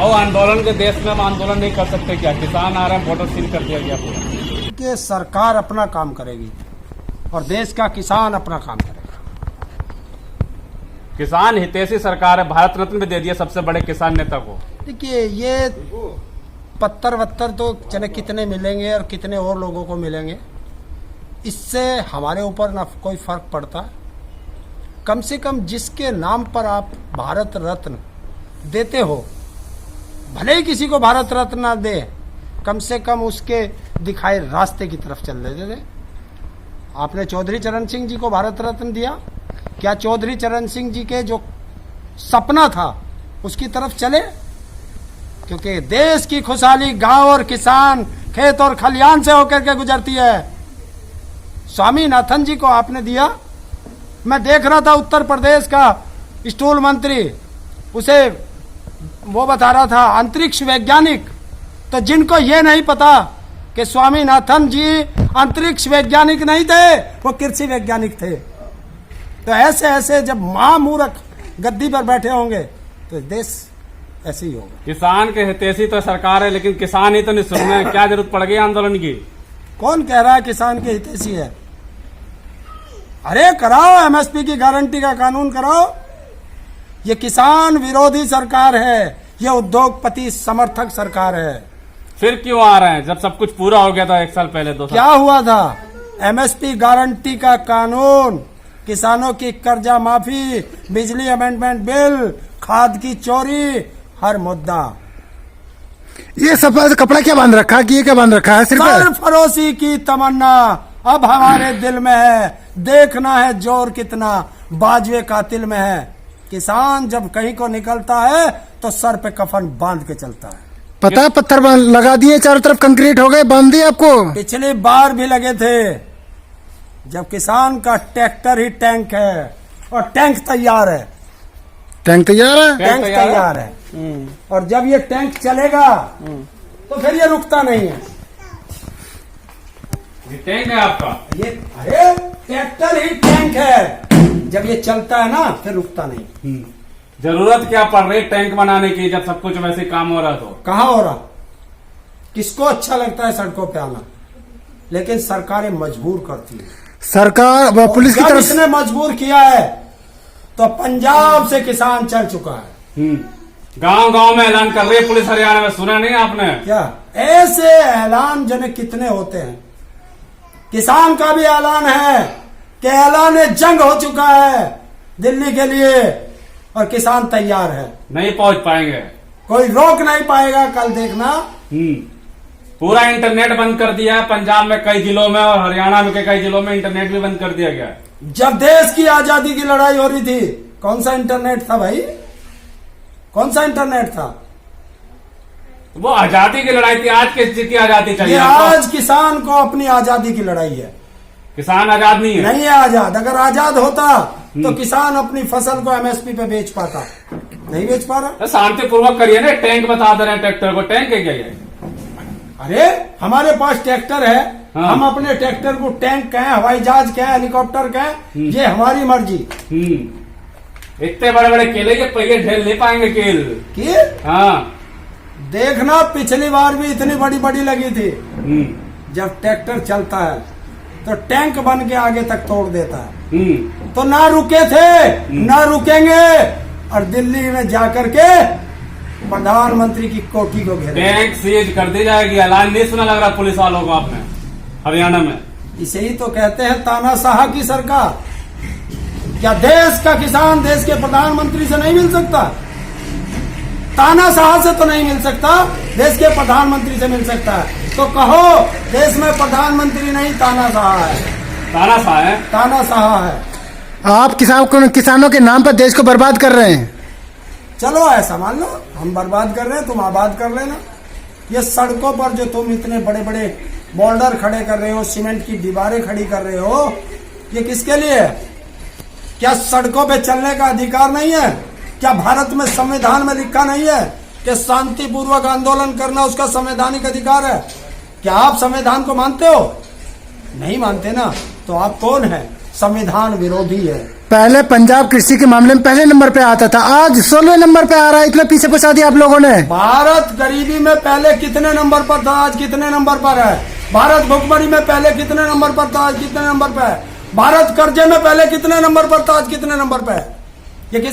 और आंदोलन के देश में हम आंदोलन नहीं कर सकते क्या? किसान आ रहे हैं, बॉर्डर सील कर दिया गया पूरा। कि सरकार अपना काम करेगी और देश का किसान अपना काम करेगा। किसान हितैषी सरकार है, भारत रत्न भी दे दिया सबसे बड़े किसान नेता को। देखिए ये पत्थर वत्तर तो चले कितने मिलेंगे और कितने और लोगों को मिलेंगे, इससे हमारे ऊपर ना कोई फर्क पड़ता। कम से कम जिसके नाम पर आप भारत रत्न देते हो, भले ही किसी को भारत रत्न ना दे, कम से कम उसके दिखाए रास्ते की तरफ चल देते थे। आपने चौधरी चरण सिंह जी को भारत रत्न दिया, क्या चौधरी चरण सिंह जी के जो सपना था उसकी तरफ चले? क्योंकि देश की खुशहाली गांव और किसान, खेत और खलियान से होकर के गुजरती है। स्वामीनाथन जी को आपने दिया, मैं देख रहा था उत्तर प्रदेश का स्टूल मंत्री, उसे वो बता रहा था अंतरिक्ष वैज्ञानिक। तो जिनको ये नहीं पता कि स्वामीनाथन जी अंतरिक्ष वैज्ञानिक नहीं थे, वो कृषि वैज्ञानिक थे। तो ऐसे ऐसे जब महामूर्ख गद्दी पर बैठे होंगे तो देश ऐसे ही होगा। किसान के हितैषी तो सरकार है, लेकिन किसान ही तो नहीं सुन रहे। क्या जरूरत पड़ गई आंदोलन की? कौन कह रहा है किसान के हितैषी है? अरे कराओ, एमएसपी की गारंटी का कानून कराओ। ये किसान विरोधी सरकार है, ये उद्योगपति समर्थक सरकार है। फिर क्यों आ रहे हैं जब सब कुछ पूरा हो गया था 1 साल पहले, 2 साल? क्या हुआ था? एमएसपी गारंटी का कानून, किसानों की कर्जा माफी, बिजली अमेंडमेंट बिल, खाद की चोरी, हर मुद्दा। ये सब कपड़ा क्या बांध रखा है कि ये क्या बांध रखा है? सिर्फ सरफरोशी की तमन्ना अब हमारे दिल में है, देखना है जोर कितना बाजुए कातिल में है। किसान जब कहीं को निकलता है तो सर पे कफन बांध के चलता है। पता है, पत्थर लगा दिए, चारों तरफ कंक्रीट हो गए, बांध दिए आपको। पिछली बार भी लगे थे, जब किसान का ट्रैक्टर ही टैंक है और टैंक तैयार है। टैंक तैयार है, टैंक तैयार है। और जब ये टैंक चलेगा तो फिर ये रुकता नहीं है। ये टैंक है आपका? ये अरे ट्रैक्टर ही टैंक है, जब ये चलता है ना फिर रुकता नहीं। जरूरत क्या पड़ रही टैंक बनाने की जब सब कुछ वैसे काम हो रहा? तो कहाँ हो रहा? किसको अच्छा लगता है सड़कों पे आना? लेकिन सरकारें मजबूर करती है। सरकार पुलिस की तरफ इसने मजबूर किया है तो पंजाब से किसान चल चुका है। गांव गांव में ऐलान कर रही है पुलिस हरियाणा में, सुना नहीं आपने क्या? ऐसे ऐलान जने कितने होते हैं। किसान का भी ऐलान है कि ऐलान जंग हो चुका है दिल्ली के लिए और किसान तैयार है। नहीं पहुंच पाएंगे, कोई रोक नहीं पाएगा। कल देखना। पूरा इंटरनेट बंद कर दिया है पंजाब में कई जिलों में, और हरियाणा में कई जिलों में इंटरनेट भी बंद कर दिया गया है। जब देश की आजादी की लड़ाई हो रही थी, कौन सा इंटरनेट था भाई? कौन सा इंटरनेट था? वो आजादी की लड़ाई थी। आज किस चीज की आजादी चाहिए? आज किसान को अपनी आजादी की लड़ाई है। किसान आजाद नहीं है? नहीं है आजाद। अगर आजाद होता तो किसान अपनी फसल को एमएसपी पे बेच पाता, नहीं बेच पा रहा। शांतिपूर्वक करिए ना। टैंक बता दे रहे हैं ट्रैक्टर को, टैंक है क्या ये? अरे हमारे पास ट्रैक्टर है। हाँ। हम अपने ट्रैक्टर को टैंक कहें, हवाई जहाज कहें, हेलीकॉप्टर कहें, ये हमारी मर्जी। इतने बड़े बड़े केले के पहिए ढेल नहीं पाएंगे केल। हाँ, देखना पिछली बार भी इतनी बड़ी बड़ी लगी थी। जब ट्रैक्टर चलता है तो टैंक बन के आगे तक तोड़ देता है। तो ना रुके थे ना रुकेंगे, और दिल्ली में जाकर के प्रधानमंत्री की कोठी को घेरे। टैंक सीज कर दी जाएगी। ऐलान नहीं सुना लग रहा पुलिस वालों को आपने हरियाणा में? इसे ही तो कहते हैं तानाशाह की सरकार। क्या देश का किसान देश के प्रधानमंत्री से नहीं मिल सकता? तानाशाह से तो नहीं मिल सकता, देश के प्रधानमंत्री से मिल सकता है। तो कहो देश में प्रधानमंत्री नहीं तानाशाह है। तानाशाह है? तानाशाह है। आप किसानों के नाम पर देश को बर्बाद कर रहे हैं। चलो ऐसा मान लो, हम बर्बाद कर रहे हैं, तुम आबाद कर लेना। ये सड़कों पर जो तुम इतने बड़े बड़े बोल्डर खड़े कर रहे हो, सीमेंट की दीवारें खड़ी कर रहे हो, ये किसके लिए है? क्या सड़कों पे चलने का अधिकार नहीं है? क्या भारत में संविधान में लिखा नहीं है कि शांतिपूर्वक आंदोलन करना उसका संवैधानिक अधिकार है? क्या आप संविधान को मानते हो? नहीं मानते ना, तो आप कौन है? संविधान विरोधी है। पहले पंजाब कृषि के मामले में पहले नंबर पे आता था, आज 16वें नंबर पे आ रहा है। इतना पीछे पहुंचा दिया आप लोगों ने। भारत गरीबी में पहले कितने नंबर पर था, आज कितने नंबर पर है? भारत भुखमरी में पहले कितने नंबर पर था, आज कितने नंबर पर है? भारत कर्जे में पहले कितने नंबर पर था, आज कितने नंबर पर है? ये किस